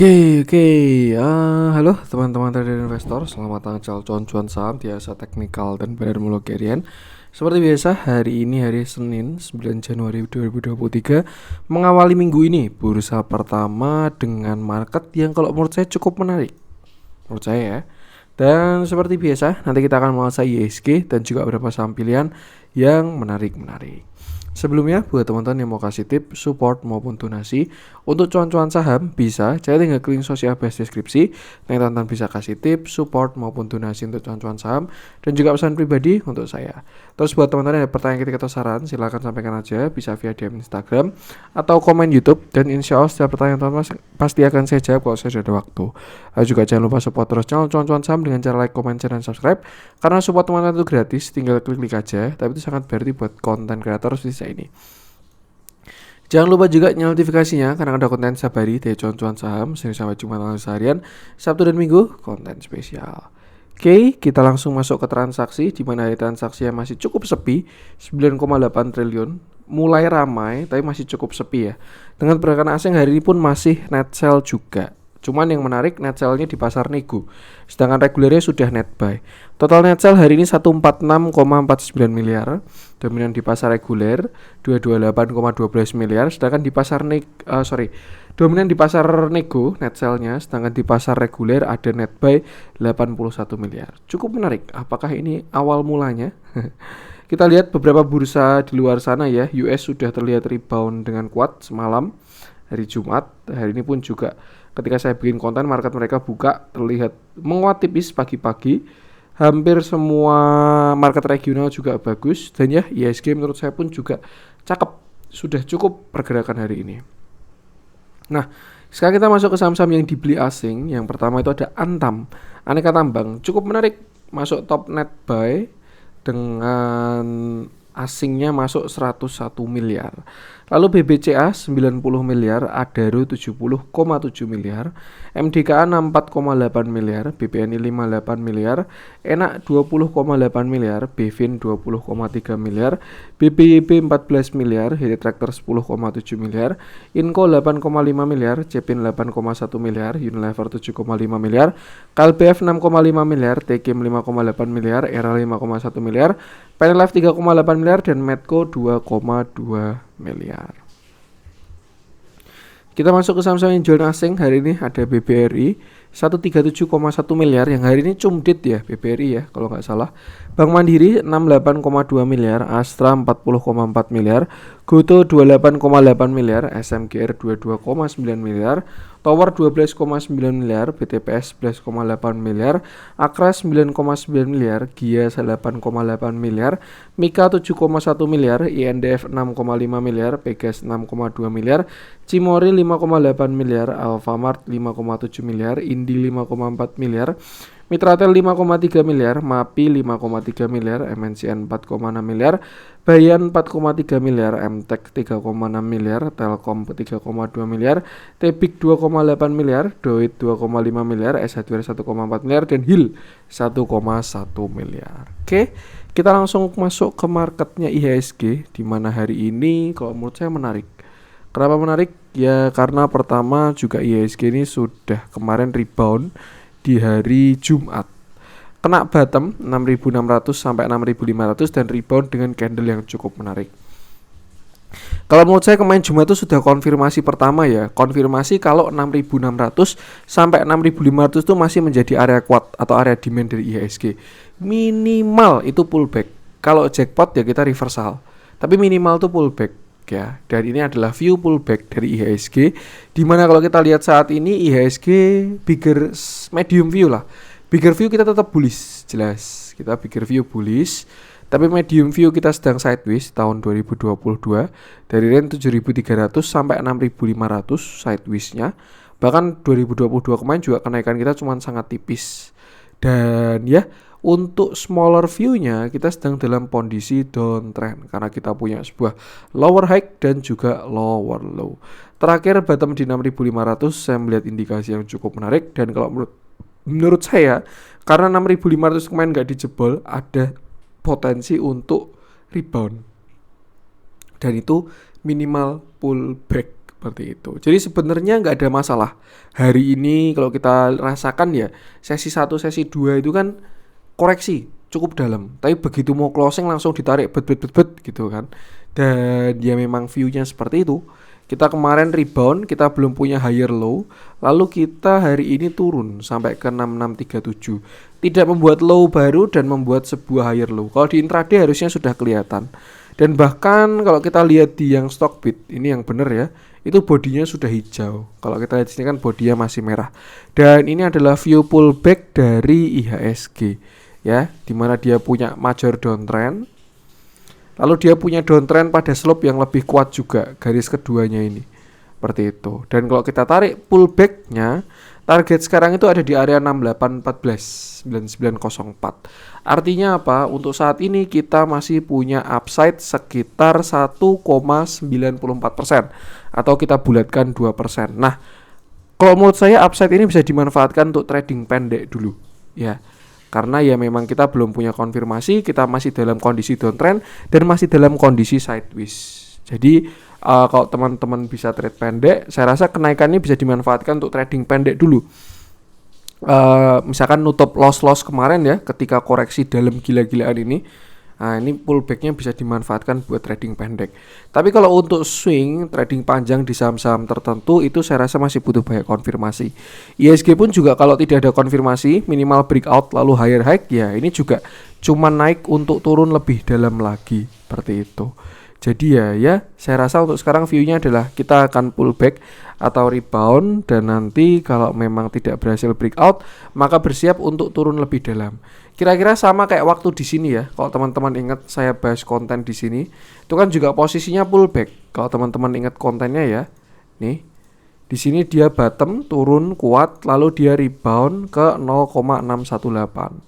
Oke. Halo teman-teman trader investor, selamat tanggal cuan-cuan saham di Asa Teknikal dan Benar Mulogerian. Seperti biasa, hari ini hari Senin 9 Januari 2023 mengawali minggu ini bursa pertama dengan market yang kalau menurut saya cukup menarik. Menurut saya ya. Dan seperti biasa, nanti kita akan menguasai ISG dan juga beberapa saham pilihan yang menarik-menarik. Sebelumnya, buat teman-teman yang mau kasih tip, support maupun donasi untuk cuan-cuan saham, bisa cari tinggal link sosial base deskripsi. Nah, teman-teman bisa kasih tip, support maupun donasi untuk cuan-cuan saham dan juga pesan pribadi untuk saya. Terus buat teman-teman yang ada pertanyaan kritik atau saran, silahkan sampaikan aja, bisa via DM Instagram atau komen YouTube, dan insya Allah setiap pertanyaan teman-teman pasti akan saya jawab kalau saya sudah ada waktu. Juga jangan lupa support terus channel cuan-cuan saham dengan cara like, comment, share, dan subscribe. Karena support teman-teman itu gratis, tinggal klik aja, tapi itu sangat berarti buat konten kreator seperti saya ini. Jangan lupa juga nyalakan notifikasinya karena ada konten setiap hari dari cuan-cuan saham, Senin sampai Jumat seharian, Sabtu dan Minggu konten spesial. Oke, kita langsung masuk ke transaksi di mana transaksi yang masih cukup sepi, 9,8 triliun. Mulai ramai tapi masih cukup sepi ya. Dengan pergerakan asing hari ini pun masih net sell juga. Cuman yang menarik net sell-nya di pasar nego. Sedangkan regulernya sudah net buy. Total net sell hari ini 146,49 miliar. Dominan di pasar reguler 228,12 miliar. Sedangkan di pasar dominan di pasar nego net sell-nya, sedangkan di pasar reguler ada net buy 81 miliar. Cukup menarik. Apakah ini awal mulanya? Kita lihat beberapa bursa di luar sana ya. US sudah terlihat rebound dengan kuat semalam hari Jumat. Hari ini pun juga ketika saya bikin konten, market mereka buka terlihat menguat tipis pagi-pagi. Hampir semua market regional juga bagus. Dan ya ISG menurut saya pun juga cakep. Sudah cukup pergerakan hari ini. Nah, sekarang kita masuk ke saham-saham yang dibeli asing. Yang pertama itu ada Antam, Aneka Tambang. Cukup menarik, masuk top net buy dengan asingnya masuk 101 miliar. Lalu BBCA 90 miliar, Adaro 70,7 miliar, MDKA 64,8 miliar, BPNI 58 miliar, Enak 20,8 miliar, Bevin 20,3 miliar, BBYB 14 miliar, Heri Tractor 10,7 miliar, Inco 8,5 miliar, Cepin 8,1 miliar, Unilever 7,5 miliar, KLBF 6,5 miliar, TKM 5,8 miliar, Era 5,1 miliar, PNLF 3,8 miliar, dan Medco 2,2 miliar. Kita masuk ke saham-saham yang jualan asing. Hari ini ada BBRI 137,1 miliar, yang hari ini cumdit ya BBRI ya kalau nggak salah. Bank Mandiri 68,2 miliar, Astra 40,4 miliar, Goto 28,8 miliar, SMGR 22,9 miliar, Tower 12,9 miliar, BTPS 11,8 miliar, Akra 9,9 miliar, Gia 8,8 miliar, Mika 7,1 miliar, INDF 6,5 miliar, Pegas 6,2 miliar, Cimori 5,8 miliar, Alfamart 5,7 miliar, Indi 5,4 miliar, Mitratel 5,3 miliar, MAPI 5,3 miliar, MNCN 4,6 miliar, Bayan 4,3 miliar, MTEK 3,6 miliar, Telkom 3,2 miliar, Tebik 2,8 miliar, Doit 2,5 miliar, SHWR 1,4 miliar, dan HIL 1,1 miliar. Oke, kita langsung masuk ke marketnya IHSG, di mana hari ini kalau menurut saya menarik. Kenapa menarik? Ya karena pertama juga IHSG ini sudah kemarin rebound di hari Jumat, kena bottom 6.600 sampai 6.500 dan rebound dengan candle yang cukup menarik. Kalau menurut saya kemarin Jumat itu sudah konfirmasi pertama ya, konfirmasi kalau 6.600 sampai 6.500 itu masih menjadi area kuat atau area demand dari IHSG. Minimal itu pullback. Kalau jackpot ya kita reversal, tapi minimal itu pullback ya. Dan ini adalah view pullback dari IHSG, dimana kalau kita lihat saat ini IHSG bigger medium view lah. Bigger view kita tetap bullish, jelas kita bigger view bullish, tapi medium view kita sedang sideways tahun 2022 dari range 7.300 sampai 6.500 sideways-nya. Bahkan 2022 kemarin juga kenaikan kita cuma sangat tipis. Dan ya untuk smaller view-nya kita sedang dalam kondisi downtrend karena kita punya sebuah lower high dan juga lower low. Terakhir bottom di 6.500 saya melihat indikasi yang cukup menarik, dan kalau menurut saya karena 6.500 kemarin nggak dijebol, ada potensi untuk rebound, dan itu minimal pullback seperti itu. Jadi sebenarnya nggak ada masalah. Hari ini kalau kita rasakan ya, sesi 1, sesi 2 itu kan koreksi cukup dalam. Tapi begitu mau closing langsung ditarik bet gitu kan. Dan ya memang view-nya seperti itu. Kita kemarin rebound, kita belum punya higher low, lalu kita hari ini turun sampai ke 6637. Tidak membuat low baru dan membuat sebuah higher low. Kalau di intraday harusnya sudah kelihatan. Dan bahkan kalau kita lihat di yang Stockbit, ini yang benar ya, itu bodinya sudah hijau. Kalau kita lihat di sini kan bodinya masih merah. Dan ini adalah view pullback dari IHSG ya, dimana dia punya major downtrend. Lalu dia punya downtrend pada slope yang lebih kuat juga, garis keduanya ini. Seperti itu. Dan kalau kita tarik pullback-nya, target sekarang itu ada di area 6814, 9904. Artinya apa? Untuk saat ini kita masih punya upside sekitar 1,94%. Atau kita bulatkan 2%. Nah, kalau menurut saya upside ini bisa dimanfaatkan untuk trading pendek dulu. Ya. Karena ya memang kita belum punya konfirmasi, kita masih dalam kondisi downtrend dan masih dalam kondisi sideways. Jadi kalau teman-teman bisa trade pendek, saya rasa kenaikan ini bisa dimanfaatkan untuk trading pendek dulu. Misalkan nutup loss kemarin ya, ketika koreksi dalam gila-gilaan ini. Nah, ini pullbacknya bisa dimanfaatkan buat trading pendek. Tapi kalau untuk swing, trading panjang di saham-saham tertentu, itu saya rasa masih butuh banyak konfirmasi. IHSG pun juga kalau tidak ada konfirmasi, minimal breakout lalu higher high, ya ini juga cuma naik untuk turun lebih dalam lagi. Seperti itu. Jadi ya saya rasa untuk sekarang view-nya adalah kita akan pullback atau rebound, dan nanti kalau memang tidak berhasil breakout, maka bersiap untuk turun lebih dalam. Kira-kira sama kayak waktu di sini ya. Kalau teman-teman ingat saya bahas konten di sini, itu kan juga posisinya pullback. Kalau teman-teman ingat kontennya ya. Nih. Di sini dia bottom turun kuat, lalu dia rebound ke 0,618.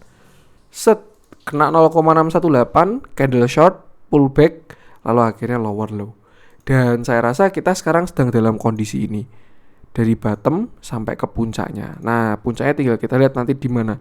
Set kena 0,618, candle short, pullback, lalu akhirnya lower low. Dan saya rasa kita sekarang sedang dalam kondisi ini, dari bottom sampai ke puncaknya. Nah, puncaknya tinggal kita lihat nanti di mana.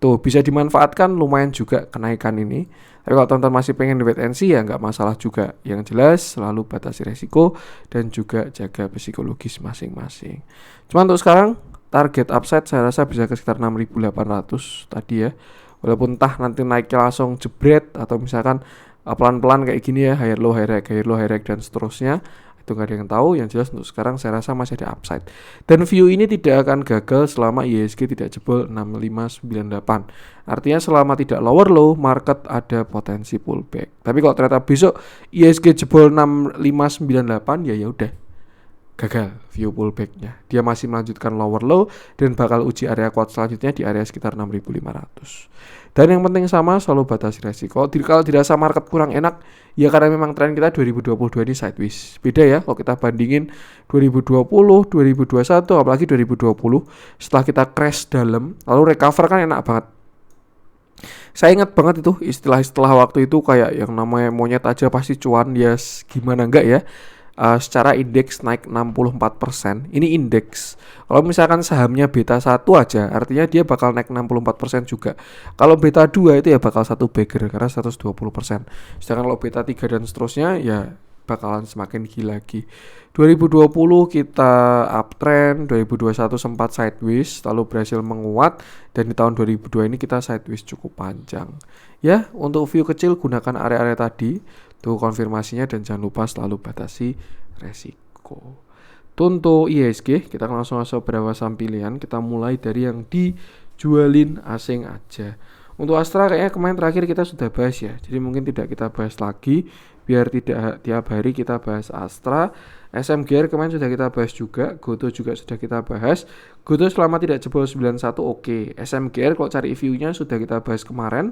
Tuh, bisa dimanfaatkan lumayan juga kenaikan ini. Tapi kalau teman-teman masih pengen wait and see ya nggak masalah juga. Yang jelas selalu batasi resiko dan juga jaga psikologis masing-masing. Cuma untuk sekarang target upside saya rasa bisa ke sekitar 6.800 tadi ya. Walaupun entah nanti naiknya langsung jebret atau misalkan pelan-pelan kayak gini ya, higher low, higher high, dan seterusnya, itu nggak ada yang tahu. Yang jelas untuk sekarang saya rasa masih ada upside, dan view ini tidak akan gagal selama IHSG tidak jebol 6598. Artinya selama tidak lower low, market ada potensi pullback. Tapi kalau ternyata besok IHSG jebol 6598, ya udah gagal view pullbacknya. Dia masih melanjutkan lower low dan bakal uji area kuat selanjutnya di area sekitar 6500. Dan yang penting sama, selalu batasi resiko. Kalau dirasa market kurang enak, ya karena memang tren kita 2022 ini sideways. Beda ya kalau kita bandingin 2020, 2021, apalagi 2020 setelah kita crash dalam, lalu recover kan enak banget. Saya ingat banget itu istilah-istilah waktu itu kayak yang namanya monyet aja pasti cuan, ya gimana enggak ya. Secara indeks naik 64%. Ini indeks. Kalau misalkan sahamnya beta 1 aja, artinya dia bakal naik 64% juga. Kalau beta 2 itu ya bakal satu bagger karena 120%. Sedangkan kalau beta 3 dan seterusnya ya bakalan semakin gila lagi. 2020 kita uptrend, 2021 sempat sideways lalu berhasil menguat, dan di tahun 2002 ini kita sideways cukup panjang. Ya, untuk view kecil gunakan area-area tadi, tuh konfirmasinya, dan jangan lupa selalu batasi resiko. Untuk IHSG, kita langsung masuk beberapa saham pilihan. Kita mulai dari yang dijualin asing aja. Untuk Astra kayaknya kemarin terakhir kita sudah bahas ya, jadi mungkin tidak kita bahas lagi, biar tidak tiap hari kita bahas Astra. SMGR kemarin sudah kita bahas juga, Goto juga sudah kita bahas. Goto selama tidak jebol 91 oke. SMGR kalau cari view-nya sudah kita bahas kemarin.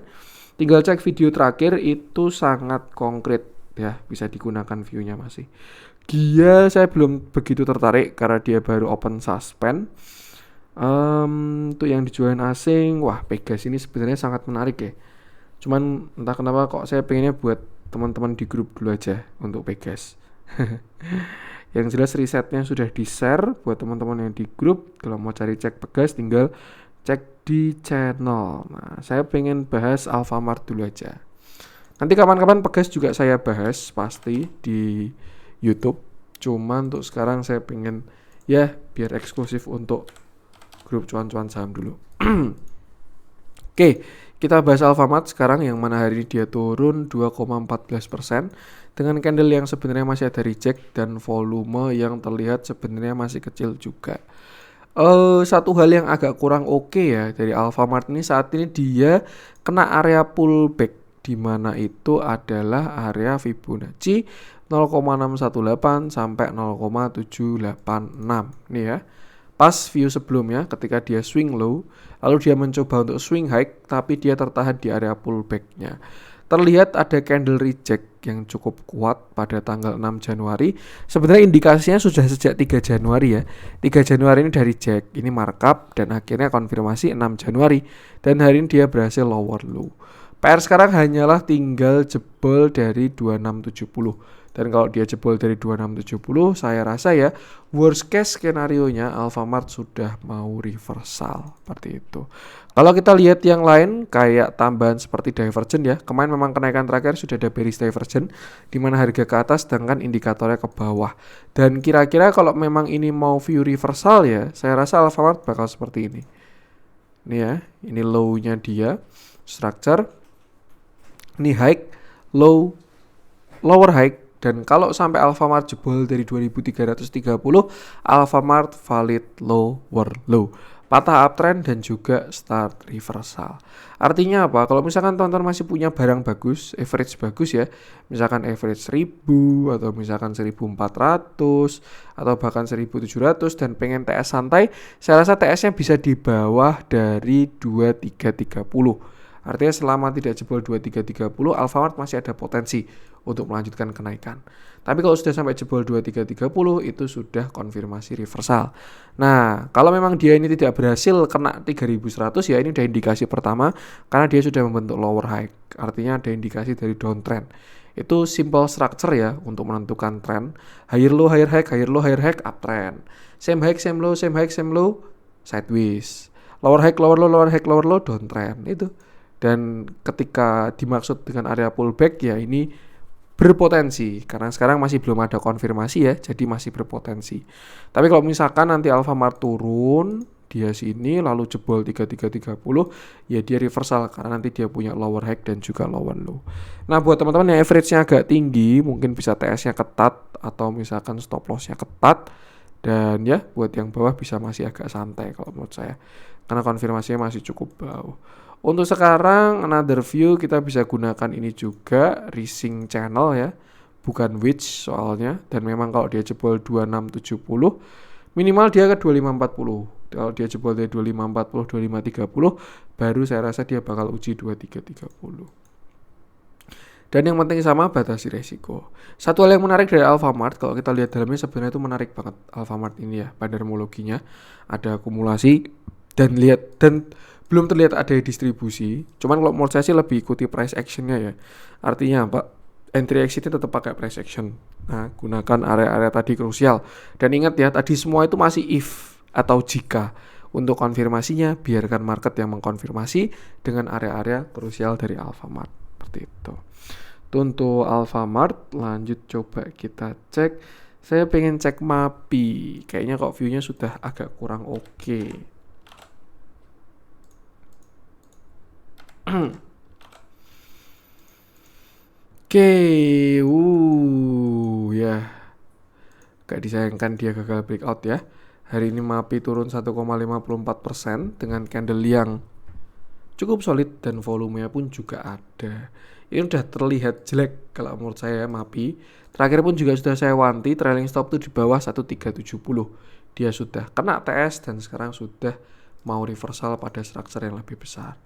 Tinggal cek video terakhir, itu sangat konkret ya, bisa digunakan view-nya masih. Gia saya belum begitu tertarik karena dia baru open suspend. Untuk yang dijualin asing, wah Pegas ini sebenarnya sangat menarik ya. Cuman entah kenapa kok saya pengennya buat teman-teman di grup dulu aja untuk Pegas. Yang jelas risetnya sudah di-share buat teman-teman yang di grup. Kalau mau cari cek Pegas tinggal cek di channel. Nah, saya pengen bahas Alfamart dulu aja. Nanti kapan-kapan Pegas juga saya bahas pasti di YouTube. Cuman untuk sekarang saya pengen ya biar eksklusif untuk grup cuan-cuan saham dulu. Oke, kita bahas Alfamart sekarang yang mana hari ini dia turun 2,14% dengan candle yang sebenarnya masih ada reject dan volume yang terlihat sebenarnya masih kecil juga. Satu hal yang agak kurang oke ya dari Alfamart ini saat ini dia kena area pullback di mana itu adalah area Fibonacci 0,618 sampai 0,786 nih ya. Pas view sebelumnya ketika dia swing low, lalu dia mencoba untuk swing high, tapi dia tertahan di area pullback-nya. Terlihat ada candle reject yang cukup kuat pada tanggal 6 Januari. Sebenarnya indikasinya sudah sejak 3 Januari ya. 3 Januari ini dari reject, ini markup dan akhirnya konfirmasi 6 Januari. Dan hari ini dia berhasil lower low. PR sekarang hanyalah tinggal jebol dari 2670. Dan kalau dia jebol dari 2670, saya rasa ya worst case skenario-nya Alfamart sudah mau reversal seperti itu. Kalau kita lihat yang lain kayak tambahan seperti divergent ya. Kemarin memang kenaikan terakhir sudah ada bearish divergent di mana harga ke atas sedangkan indikatornya ke bawah. Dan kira-kira kalau memang ini mau view reversal ya, saya rasa Alfamart bakal seperti ini. Ini ya, ini low-nya dia, structure. Ini high, low, lower high. Dan kalau sampai Alfamart jebol dari 2330, Alfamart valid lower low. Patah uptrend dan juga start reversal. Artinya apa? Kalau misalkan teman-teman masih punya barang bagus, average bagus ya, misalkan average 1000 atau misalkan 1400 atau bahkan 1700 dan pengen TS santai, saya rasa TS-nya bisa di bawah dari 2330. Artinya selama tidak jebol 2330, Alfamart masih ada potensi untuk melanjutkan kenaikan. Tapi kalau sudah sampai jebol 2330 itu sudah konfirmasi reversal. Nah, kalau memang dia ini tidak berhasil kena 3100 ya ini udah indikasi pertama karena dia sudah membentuk lower high. Artinya ada indikasi dari downtrend. Itu simple structure ya untuk menentukan trend. Higher low, higher high, higher low, higher high, uptrend. Same high, same low, same high, same low, sideways. Lower high, lower low, lower high, lower low, downtrend. Itu. Dan ketika dimaksud dengan area pullback ya ini berpotensi karena sekarang masih belum ada konfirmasi ya, jadi masih berpotensi. Tapi kalau misalkan nanti Alfamart turun dia sini lalu jebol 3330 ya dia reversal karena nanti dia punya lower high dan juga lower low. Nah, buat teman-teman yang average-nya agak tinggi mungkin bisa TS-nya ketat atau misalkan stop loss-nya ketat dan ya buat yang bawah bisa masih agak santai kalau menurut saya karena konfirmasinya masih cukup bawah. Untuk sekarang another view kita bisa gunakan ini juga rising channel ya, bukan wedge soalnya. Dan memang kalau dia jebol 2670 minimal dia ke 2540. Kalau dia jebol dari 2540 2530 baru saya rasa dia bakal uji 2330. Dan yang penting sama batasi resiko. Satu hal yang menarik dari Alfamart kalau kita lihat dalamnya sebenarnya itu menarik banget Alfamart ini ya, bandarmologinya ada akumulasi dan lihat dan belum terlihat ada distribusi. Cuman kalau menurut saya sih lebih ikuti price actionnya ya. Artinya apa? Entry exitnya tetap pakai price action. Nah, gunakan area-area tadi krusial. Dan ingat ya, tadi semua itu masih if atau jika. Untuk konfirmasinya, biarkan market yang mengkonfirmasi dengan area-area krusial dari Alfamart. Seperti itu. Itu untuk Alfamart. Lanjut coba kita cek. Saya pengen cek MAPI. Kayaknya kok view-nya sudah agak kurang oke. Oke, ya. Gak disayangkan dia gagal breakout ya. Hari ini MAPI turun 1,54% dengan candle yang cukup solid dan volumenya pun juga ada. Ini udah terlihat jelek kalau menurut saya MAPI. Terakhir pun juga sudah saya wanti trailing stop itu di bawah 1370. Dia sudah kena TS dan sekarang sudah mau reversal pada structure yang lebih besar.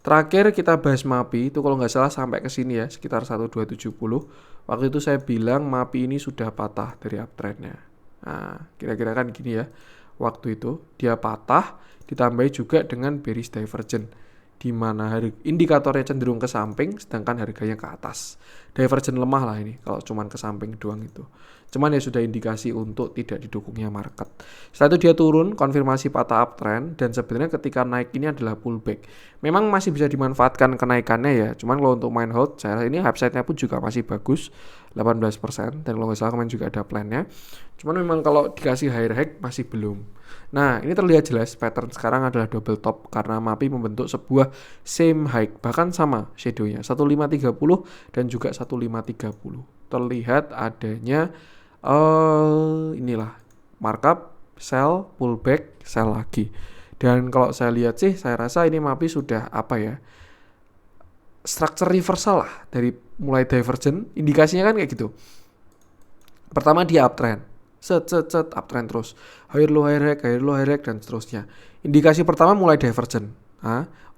Terakhir kita bahas MAPI itu kalau nggak salah sampai ke sini ya sekitar 1270. Waktu itu saya bilang MAPI ini sudah patah dari uptrendnya. Nah, kira-kira kan gini ya. Waktu itu dia patah ditambahi juga dengan bearish divergent di mana indikatornya cenderung ke samping sedangkan harganya ke atas. Divergent lemah lah ini kalau cuman ke samping doang itu. Cuman ya sudah indikasi untuk tidak didukungnya market. Setelah itu dia turun, konfirmasi patah uptrend, dan sebenarnya ketika naik ini adalah pullback. Memang masih bisa dimanfaatkan kenaikannya ya, cuman kalau untuk main hold, saya ini upside-nya pun juga masih bagus, 18%, dan kalau nggak salah kemarin juga ada plan-nya. Cuman memang kalau dikasih higher high masih belum. Nah, ini terlihat jelas pattern sekarang adalah double top karena MAPI membentuk sebuah same high, bahkan sama shadow-nya 1530 dan juga 1530. Terlihat adanya inilah markup, sell, pullback, sell lagi. Dan kalau saya lihat sih, saya rasa ini MAPI sudah apa ya? Structure reversal lah dari mulai divergent, indikasinya kan kayak gitu. Pertama dia uptrend, set uptrend terus, higher low higher high dan seterusnya. Indikasi pertama mulai divergent.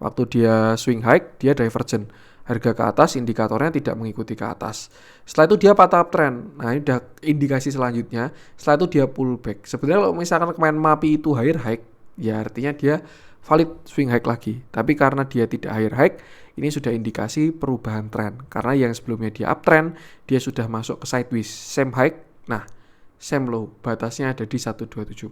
Waktu dia swing high dia divergent, harga ke atas, indikatornya tidak mengikuti ke atas. Setelah itu dia patah uptrend. Nah, ini udah indikasi selanjutnya. Setelah itu dia pullback. Sebenarnya kalau misalkan kemarin MAPI itu higher high, ya artinya dia valid swing high lagi. Tapi karena dia tidak higher high, ini sudah indikasi perubahan tren. Karena yang sebelumnya dia uptrend, dia sudah masuk ke sideways, same high, nah same low, batasnya ada di 1270.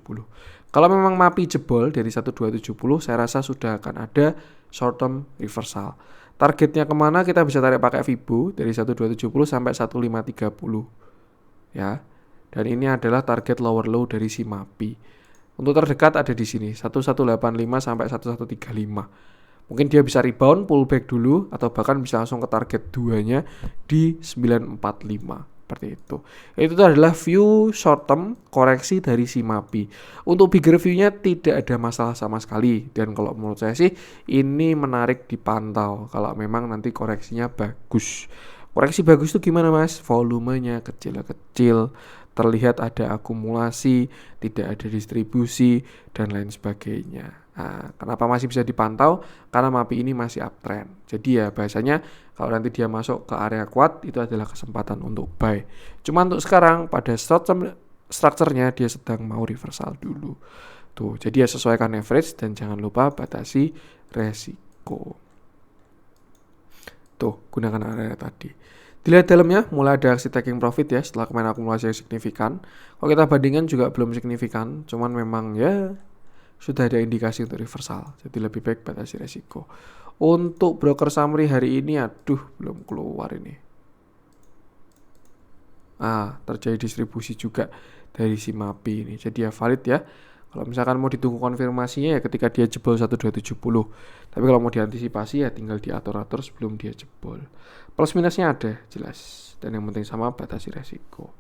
Kalau memang MAPI jebol dari 1270, saya rasa sudah akan ada short term reversal. Targetnya kemana kita bisa tarik pakai Fibo dari 1270 sampai 1530 ya. Dan ini adalah target lower low dari si MAPI. Untuk terdekat ada di sini 1185 sampai 1135. Mungkin dia bisa rebound, pullback dulu, atau bahkan bisa langsung ke target 2-nya di 945. Seperti itu. Itu adalah view short term koreksi dari si MAPI. Untuk bigger view-nya tidak ada masalah sama sekali. Dan kalau menurut saya sih ini menarik dipantau kalau memang nanti koreksinya bagus. Koreksi bagus itu gimana mas? Volumenya kecil-kecil, terlihat ada akumulasi, tidak ada distribusi, dan lain sebagainya. Nah, kenapa masih bisa dipantau? Karena MAPI ini masih uptrend. Jadi ya bahasanya kalau nanti dia masuk ke area kuat, itu adalah kesempatan untuk buy. Cuma untuk sekarang pada short term structure-nya dia sedang mau reversal dulu. Tuh, jadi ya sesuaikan average dan jangan lupa batasi resiko. Tuh, gunakan area tadi. Dilihat dalamnya mulai ada aksi taking profit ya setelah kemarin akumulasi yang signifikan. Kalau kita bandingkan juga belum signifikan, cuman memang ya sudah ada indikasi untuk reversal. Jadi lebih baik batasi resiko. Untuk broker summary hari ini belum keluar ini. Terjadi distribusi juga dari si MAPI ini. Jadi ya valid ya. Kalau misalkan mau ditunggu konfirmasinya ya ketika dia jebol 1270. Tapi kalau mau diantisipasi ya tinggal diatur-atur sebelum dia jebol. Plus minusnya ada jelas. Dan yang penting sama batasi resiko.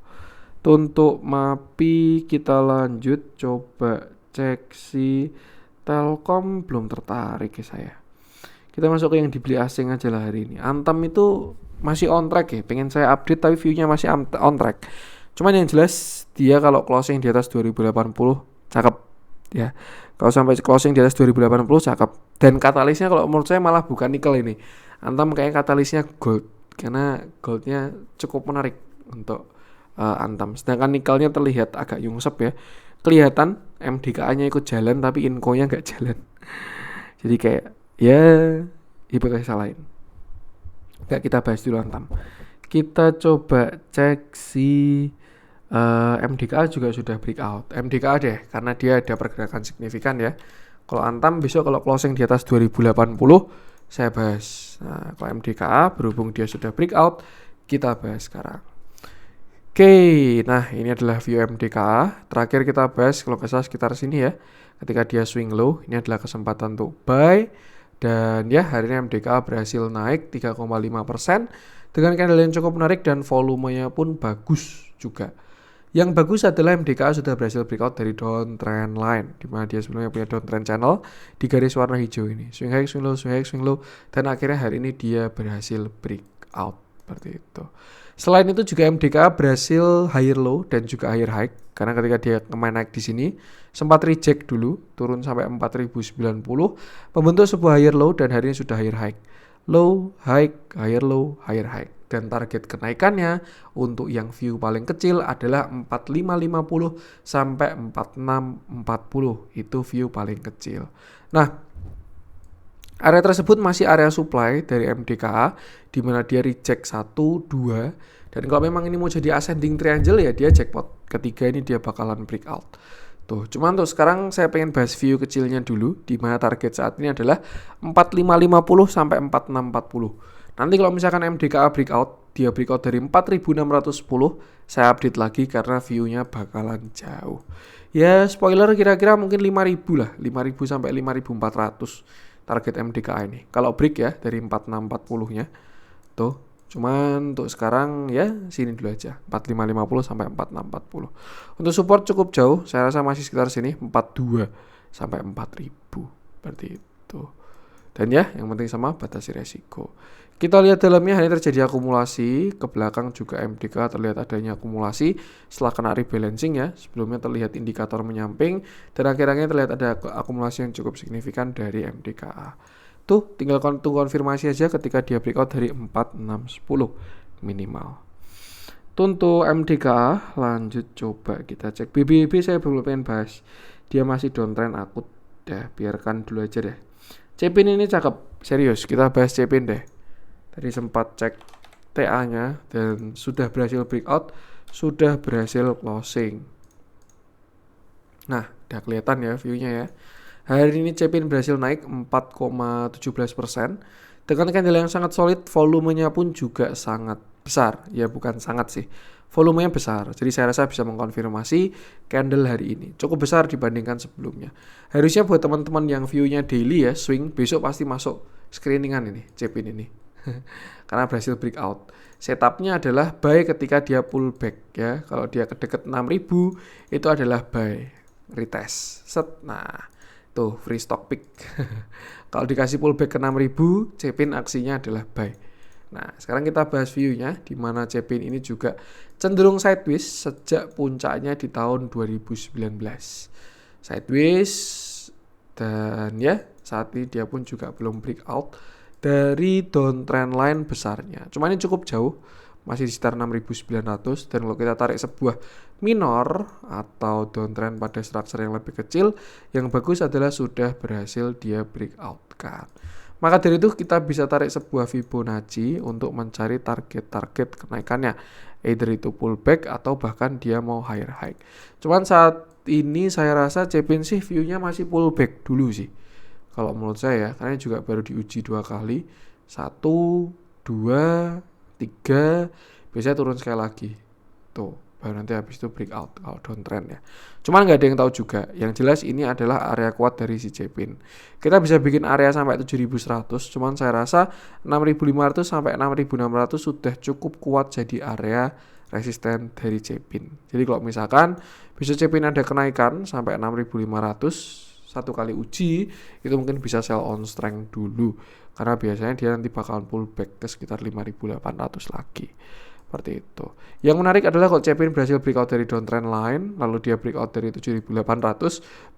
Untuk MAPI kita lanjut coba cek si Telkom, belum tertarik ya saya. Kita masuk ke yang dibeli asing aja lah hari ini. Antam itu masih on track ya. Pengen saya update tapi view-nya masih on track. Cuman yang jelas dia kalau closing di atas 2080 cakep ya. Kalau sampai closing di atas 2080 cakep. Dan katalisnya kalau menurut saya malah bukan nikel ini. Antam kayaknya katalisnya gold. Karena goldnya cukup menarik untuk Antam. Sedangkan nikelnya terlihat agak nyungsep ya. Kelihatan MDKA-nya ikut jalan tapi inko-nya nggak jalan. Jadi kayak ya hipotesa lain. Nggak kita bahas dulu Antam. Kita coba cek si MDKA juga sudah breakout. MDKA deh karena dia ada pergerakan signifikan ya. Kalau Antam besok kalau closing di atas 2080 saya bahas. Nah, kalau MDKA berhubung dia sudah breakout kita bahas sekarang. Oke, nah ini adalah view MDKA. Terakhir kita bahas kalau nggak salah sekitar sini ya. Ketika dia swing low, ini adalah kesempatan untuk buy. Dan ya hari ini MDKA berhasil naik 3,5% dengan candle yang cukup menarik dan volumenya pun bagus juga. Yang bagus adalah MDKA sudah berhasil breakout dari downtrend line, di mana dia sebelumnya punya downtrend channel di garis warna hijau ini. Swing high, swing low, swing high, swing low. Dan akhirnya hari ini dia berhasil breakout seperti itu. Selain itu juga MDKA berhasil higher low dan juga higher high karena ketika dia kemarin naik di sini sempat reject dulu turun sampai 4090 membentuk sebuah higher low dan hari ini sudah higher high. Low, high, higher low, higher high. Dan target kenaikannya untuk yang view paling kecil adalah 4550 sampai 4640 itu view paling kecil. Nah, Area tersebut masih area supply dari MDKA di mana dia reject 1, 2, dan kalau memang ini mau jadi ascending triangle ya dia jackpot. Ketiga ini dia bakalan breakout. Tuh, cuman untuk sekarang saya pengen bahas view kecilnya dulu di mana target saat ini adalah 4550 sampai 4640. Nanti kalau misalkan MDKA breakout, dia breakout dari 4610, saya update lagi karena view-nya bakalan jauh. Ya, spoiler kira-kira mungkin 5000 lah, 5000 sampai 5400 target MDKA ini. Kalau break ya dari 4640-nya. Tuh, cuman untuk sekarang ya sini dulu aja, 4550 sampai 4640. Untuk support cukup jauh, saya rasa masih sekitar sini 42 sampai 4000. Seperti itu. Dan ya, yang penting sama batasi resiko. Kita lihat dalamnya hari ini terjadi akumulasi, ke belakang juga MDK terlihat adanya akumulasi setelah kena rebalancing ya. Sebelumnya terlihat indikator menyamping dan akhirnya terlihat ada akumulasi yang cukup signifikan dari MDKA. Tuh, tinggal tunggu konfirmasi aja ketika dia breakout dari 4610 minimal. Tuh untuk MDKA, lanjut coba kita cek. BBB saya belum pengen bahas. Dia masih downtrend akut. Ya, biarkan dulu aja deh. Cepin ini cakep, serius. Kita bahas Cepin deh. Tadi sempat cek TA-nya dan sudah berhasil breakout, sudah berhasil closing. Nah, udah kelihatan ya view-nya ya. Hari ini Cepin berhasil naik 4,17% dengan candle yang sangat solid, volumenya pun juga sangat besar. Ya bukan sangat sih, volumenya besar. Jadi saya rasa bisa mengkonfirmasi candle hari ini cukup besar dibandingkan sebelumnya. Harusnya buat teman-teman yang view-nya daily ya, swing, besok pasti masuk screeningan ini, Cepin ini. Karena berhasil breakout. Setupnya adalah buy ketika dia pullback ya. Kalau dia ke deket 6000 itu adalah buy, retest. Set. Nah, tuh free stock pick. Kalau dikasih pullback ke 6000, Cepin aksinya adalah buy. Nah, sekarang kita bahas view-nya di mana Cepin ini juga cenderung sideways sejak puncaknya di tahun 2019. Sideways dan ya, saat ini dia pun juga belum breakout dari downtrend line besarnya. Cuma ini cukup jauh, masih di sekitar 6900, dan kalau kita tarik sebuah minor atau downtrend pada structure yang lebih kecil, yang bagus adalah sudah berhasil dia breakout kan. Maka dari itu kita bisa tarik sebuah Fibonacci untuk mencari target-target kenaikannya, either itu pullback atau bahkan dia mau higher high. Cuman saat ini saya rasa Cepin sih view-nya masih pullback dulu sih. Kalau menurut saya, karena juga baru diuji 2 kali, 1, 2, 3, biasanya turun sekali lagi. Tuh, baru nanti habis itu breakout kalau downtrend ya. Cuman nggak ada yang tahu juga. Yang jelas ini adalah area kuat dari si Cepin. Kita bisa bikin area sampai 7100, cuman saya rasa 6500 sampai 6600 sudah cukup kuat jadi area resisten dari Cepin. Jadi kalau misalkan bisa Cepin ada kenaikan sampai 6500, satu kali uji itu mungkin bisa sell on strength dulu karena biasanya dia nanti bakalan pullback ke sekitar 5800 lagi. Seperti itu. Yang menarik adalah kalau Cepin berhasil breakout dari downtrend line, lalu dia breakout dari 7800,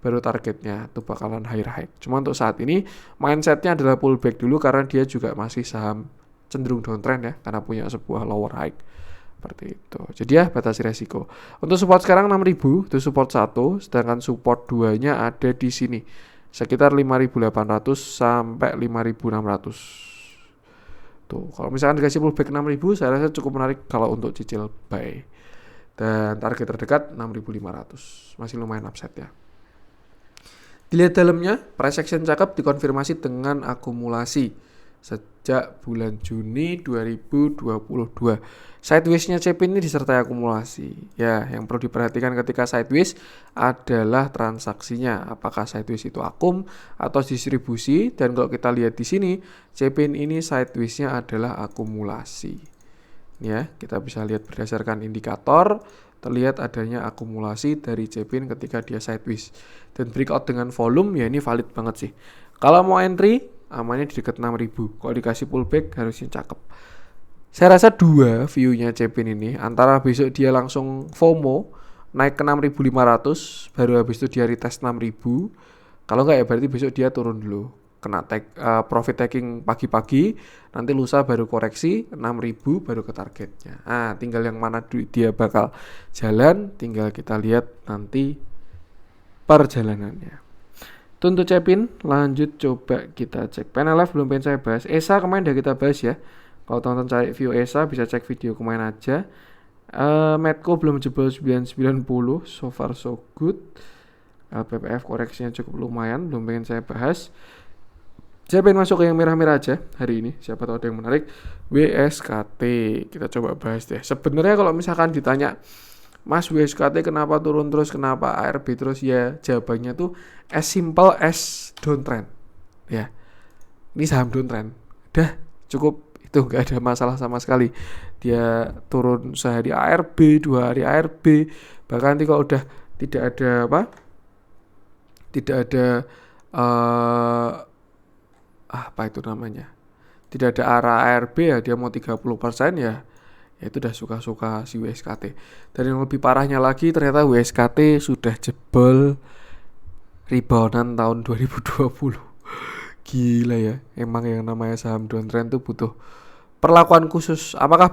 baru targetnya itu bakalan higher high. Cuma untuk saat ini mindsetnya adalah pullback dulu karena dia juga masih saham cenderung downtrend ya, karena punya sebuah lower high. Seperti itu. Jadi ya batasi resiko. Untuk support sekarang 6000 itu support 1, sedangkan support 2-nya ada di sini. Sekitar 5800 sampai 5600. Tuh, kalau misalkan dikasih pullback 6000 saya rasa cukup menarik kalau untuk cicil buy. Dan target terdekat 6500. Masih lumayan upside ya. Dilihat dalamnya, price action cakep dikonfirmasi dengan akumulasi sejak bulan Juni 2022. Sideways-nya Cepin ini disertai akumulasi. Ya, yang perlu diperhatikan ketika sideways adalah transaksinya. Apakah sideways itu akum atau distribusi? Dan kalau kita lihat di sini, Cepin ini sideways-nya adalah akumulasi. Ya, kita bisa lihat berdasarkan indikator terlihat adanya akumulasi dari Cepin ketika dia sideways. Dan breakout dengan volume ya ini valid banget sih. Kalau mau entry amannya di dekat 6000. Kalau dikasih pullback harusnya cakep. Saya rasa dua view-nya Cepin ini, antara besok dia langsung FOMO naik ke 6500, baru habis itu dia retest 6000. Kalau enggak ya berarti besok dia turun dulu, kena profit taking pagi-pagi, nanti lusa baru koreksi 6000 baru ke targetnya. Tinggal yang mana dia bakal jalan, tinggal kita lihat nanti perjalanannya. Untuk Cepin, lanjut coba kita cek. PNLF belum pengen saya bahas. ESA kemarin udah kita bahas ya. Kalau teman-teman cari view ESA bisa cek video kemarin aja. Medco belum jebol 990, so far so good. LPPF koreksinya cukup lumayan, belum pengen saya bahas. Saya pengen masuk ke yang merah-merah aja hari ini. Siapa tahu ada yang menarik. WSKT kita coba bahas deh. Sebenarnya kalau misalkan ditanya, Mas, WSKT kenapa turun terus, kenapa ARB terus, ya jawabannya tuh as simple as downtrend. Ya, ini saham downtrend. Dah cukup, itu nggak ada masalah sama sekali. Dia turun sehari ARB, 2 hari ARB, bahkan nanti kalau udah tidak ada apa itu namanya, tidak ada arah ARB ya, dia mau 30% ya itu udah suka-suka si WSKT. Dan yang lebih parahnya lagi, ternyata WSKT sudah jebol reboundan tahun 2020. Gila ya, emang yang namanya saham downtrend tuh butuh perlakuan khusus. Apakah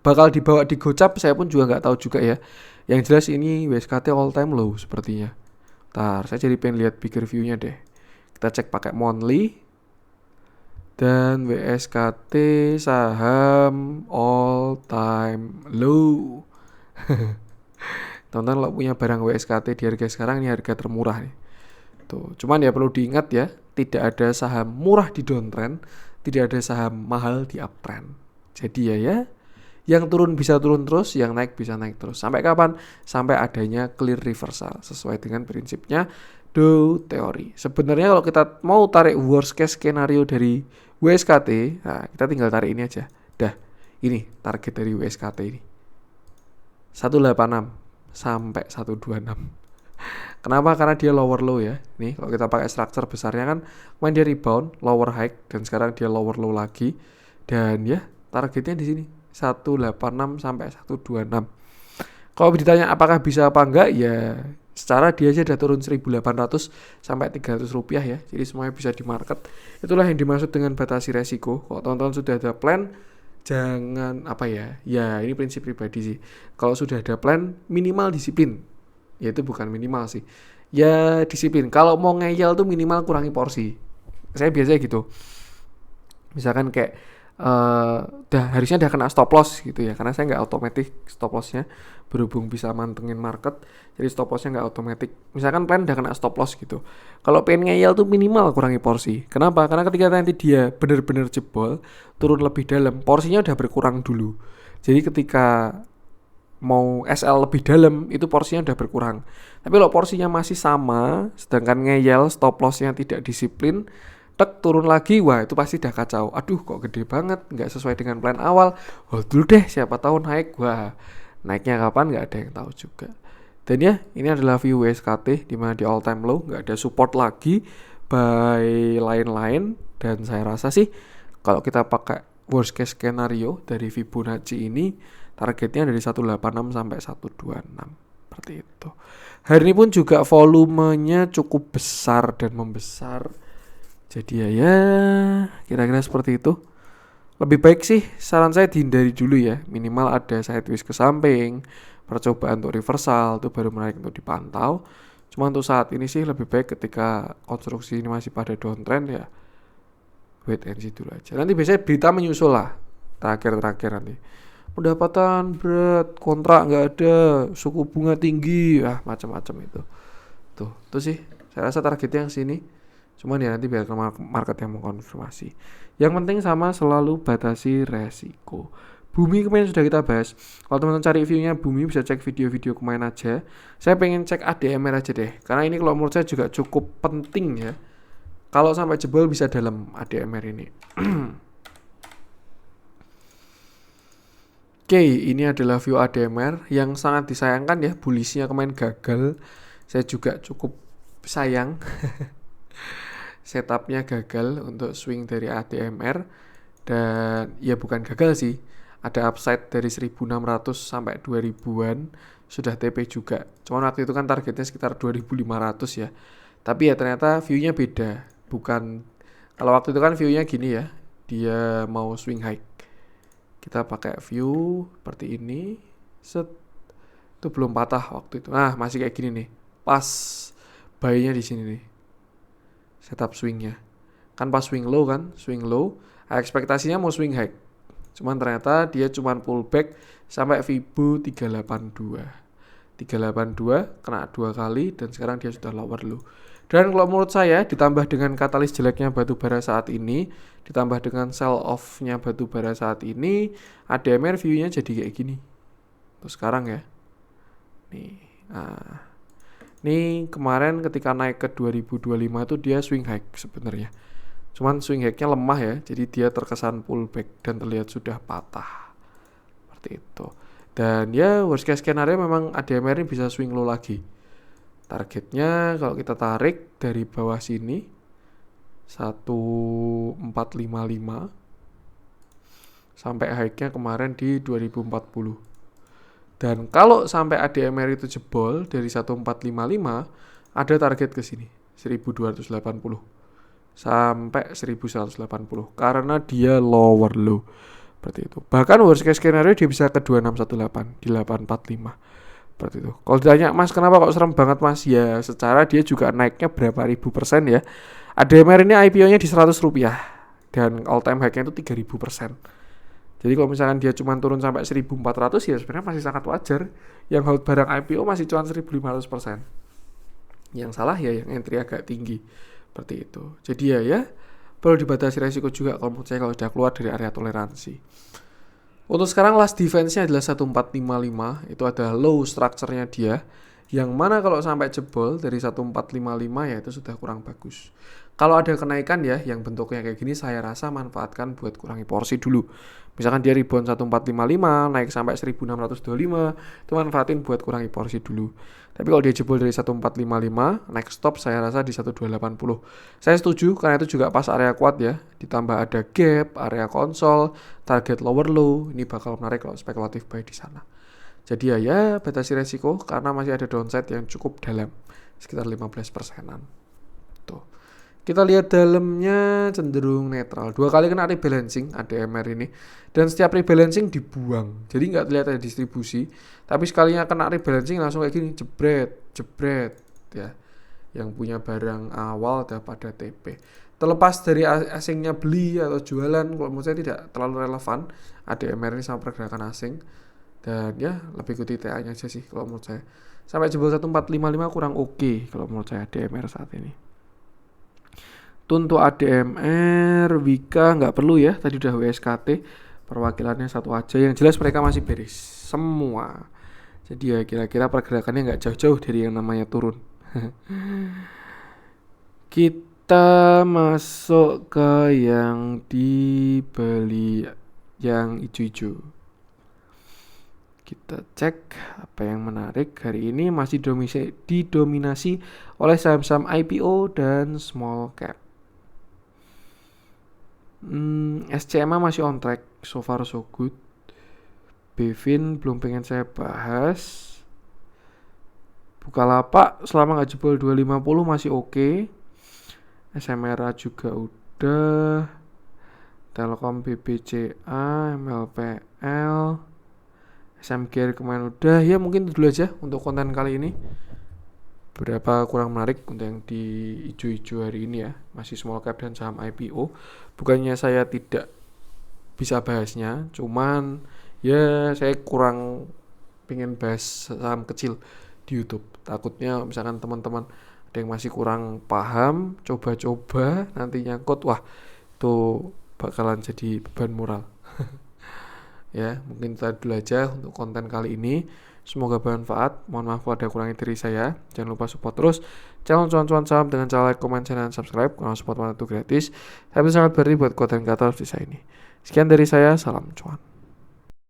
bakal dibawa di gocap, saya pun juga nggak tahu juga ya. Yang jelas ini WSKT all time low sepertinya. Ntar saya jadi pengen lihat bigger view-nya deh. Kita cek pakai monthly. Dan WSKT saham all time low. Teman-teman kalau punya barang WSKT di harga sekarang, ini harga termurah nih. Tuh, cuman ya perlu diingat ya, tidak ada saham murah di downtrend, tidak ada saham mahal di uptrend. Jadi ya, yang turun bisa turun terus, yang naik bisa naik terus. Sampai kapan? Sampai adanya clear reversal sesuai dengan prinsipnya Dow teori. Sebenarnya kalau kita mau tarik worst case skenario dari WSKT, nah kita tinggal tarik ini aja. Dah, ini target dari WSKT ini. 186 sampai 126. Kenapa? Karena dia lower low ya. Nih, kalau kita pakai structure besarnya kan kemarin dia rebound, lower high, dan sekarang dia lower low lagi. Dan ya, targetnya di sini 186 sampai 126. Kalau ditanya apakah bisa apa enggak, ya secara dia aja udah turun 1.800 sampai 300 rupiah ya. Jadi semuanya bisa di market. Itulah yang dimaksud dengan batasi resiko. Kalau teman-teman sudah ada plan, jangan ya ini prinsip pribadi sih. Kalau sudah ada plan, minimal disiplin. Ya itu bukan minimal sih. Ya disiplin. Kalau mau ngeyel tuh minimal kurangi porsi. Saya biasanya gitu. Misalkan kayak harusnya udah kena stop loss gitu ya, karena saya nggak otomatis stop lossnya, berhubung bisa mantengin market, jadi stop lossnya nggak otomatis. Misalkan plan udah kena stop loss gitu, kalau pengen ngeyel tuh minimal kurangi porsi. Kenapa? Karena ketika nanti dia bener-bener jebol, turun lebih dalam, porsinya udah berkurang dulu. Jadi ketika mau SL lebih dalam, itu porsinya udah berkurang. Tapi kalau porsinya masih sama, sedangkan ngeyel stop lossnya tidak disiplin, turun lagi, wah itu pasti udah kacau. Aduh kok gede banget, nggak sesuai dengan plan awal. Hold dulu deh, siapa tahu naik. Wah, naiknya kapan nggak ada yang tahu juga. Dan ya, ini adalah view WSKT di mana di all time low, nggak ada support lagi by lain-lain. Dan saya rasa sih kalau kita pakai worst case scenario dari Fibonacci ini, targetnya dari 186 sampai 126. Seperti itu. Hari ini pun juga volumenya cukup besar dan membesar. Jadi ya kira-kira seperti itu. Lebih baik sih saran saya dihindari dulu ya. Minimal ada sideways ke samping, percobaan untuk reversal itu baru menarik untuk dipantau. Cuma untuk saat ini sih lebih baik ketika konstruksi ini masih pada downtrend ya, wait and see dulu aja. Nanti biasanya berita menyusul lah terakhir nanti. Pendapatan berat, kontrak nggak ada, suku bunga tinggi, macam-macam itu. Tuh sih. Saya rasa targetnya yang sini. Cuman ya nanti biar market yang mengkonfirmasi. Yang penting sama, selalu batasi resiko. Bumi kemarin sudah kita bahas. Kalau teman-teman cari view-nya Bumi, bisa cek video-video kemarin aja. Saya pengen cek ADMR aja deh, karena ini kalau menurut saya juga cukup penting ya. Kalau sampai jebol bisa dalam ADMR ini. Oke, ini adalah view ADMR yang sangat disayangkan ya. Bullish-nya kemarin gagal. Saya juga cukup sayang. Setupnya gagal untuk swing dari ADMR. Dan ya bukan gagal sih, ada upside dari 1600 sampai 2000-an, sudah TP juga. Cuman waktu itu kan targetnya sekitar 2500 ya. Tapi ya ternyata view-nya beda. Bukan, kalau waktu itu kan view-nya gini ya, dia mau swing high. Kita pakai view seperti ini. Set. Itu belum patah waktu itu. Nah, masih kayak gini nih. Pas buy-nya di sini nih. setup swingnya. Kan pas swing low ekspektasinya mau swing high. Cuman ternyata dia cuman pullback sampai Fibo 382 kena 2 kali dan sekarang dia sudah lower low. Dan kalau menurut saya ditambah dengan katalis jeleknya batubara saat ini, ditambah dengan sell off-nya batubara saat ini, ADMR view-nya jadi kayak gini. Terus sekarang ya. Nih. Nah. Ini kemarin ketika naik ke 2025 itu dia swing high sebenarnya. Cuman swing high-nya lemah ya, jadi dia terkesan pullback dan terlihat sudah patah. Seperti itu. Dan ya worst case scenario memang ADMR ini bisa swing low lagi. Targetnya kalau kita tarik dari bawah sini 1455 sampai high-nya kemarin di 2040. Dan kalau sampai ADMR itu jebol dari 1455, ada target ke sini 1280 sampai 1180 karena dia lower low. Seperti itu. Bahkan worst case scenario dia bisa ke 2618 di 845. Seperti itu. Kalau ditanya, "Mas, kenapa kok serem banget, Mas?" Ya, secara dia juga naiknya berapa ribu persen ya. ADMR ini IPO-nya di Rp100 dan all time high-nya itu 3000%. Jadi kalau misalkan dia cuma turun sampai 1400 ya sebenarnya masih sangat wajar. Yang hold barang IPO masih cuma 1500%. Yang salah ya yang entry agak tinggi. Seperti itu. Jadi ya perlu dibatasi resiko juga kalau menurut saya kalau sudah keluar dari area toleransi. Untuk sekarang last defense-nya adalah 1455. Itu ada low structure-nya dia. Yang mana kalau sampai jebol dari 1455 ya itu sudah kurang bagus. Kalau ada kenaikan ya yang bentuknya kayak gini, saya rasa manfaatkan buat kurangi porsi dulu. Misalkan dia rebound 1455 naik sampai 1625, itu manfaatin buat kurangi porsi dulu. Tapi kalau dia jebol dari 1455, next stop saya rasa di 1280. Saya setuju karena itu juga pas area kuat ya. Ditambah ada gap, area konsol, target lower low, ini bakal menarik kalau spekulatif buy di sana. Jadi ya batasi resiko karena masih ada downside yang cukup dalam, sekitar 15%-an. Tuh. Kita lihat dalamnya cenderung netral. 2 kali kena rebalancing ADMR ini. Dan setiap rebalancing dibuang. Jadi nggak terlihat ada distribusi. Tapi sekalinya kena rebalancing langsung kayak gini. Jebret. Ya. Yang punya barang awal udah pada TP. Terlepas dari asingnya beli atau jualan, kalau menurut saya tidak terlalu relevan ADMR ini sama pergerakan asing. Dan ya lebih ikuti TA-nya aja sih kalau menurut saya. Sampai jebol 1455 kurang oke kalau menurut saya ADMR saat ini. Untuk ADMR, Wika nggak perlu ya. Tadi udah WSKT, perwakilannya satu aja. Yang jelas mereka masih bearish semua. Jadi ya kira-kira pergerakannya nggak jauh-jauh dari yang namanya turun. Kita masuk ke yang dibeli yang hijau-hijau. Kita cek apa yang menarik hari ini masih didominasi oleh saham-saham IPO dan small cap. SCMA masih on track, so far so good. Bevin belum pengen saya bahas. Bukalapak selama nggak jebol 250 masih oke. SMRA juga udah. Telkom BBCA, MLPL, SMGR kemarin udah. Ya mungkin itu dulu aja untuk konten kali ini. Berapa kurang menarik untuk yang di hijau-hijau hari ini ya. Masih small cap dan saham IPO. Bukannya saya tidak bisa bahasnya, cuman ya saya kurang pengen bahas saham kecil di YouTube. Takutnya misalkan teman-teman ada yang masih kurang paham, coba-coba nanti nyangkut, wah itu bakalan jadi beban moral. Ya mungkin itu dulu aja untuk konten kali ini. Semoga bermanfaat. Mohon maaf kalau ada kurangnya dari saya. Jangan lupa support terus channel cuan-cuan saham dengan cara like, comment, share, dan subscribe. Karena support itu gratis. Tapi sangat berarti buat konten kreator di saya ini. Sekian dari saya. Salam cuan.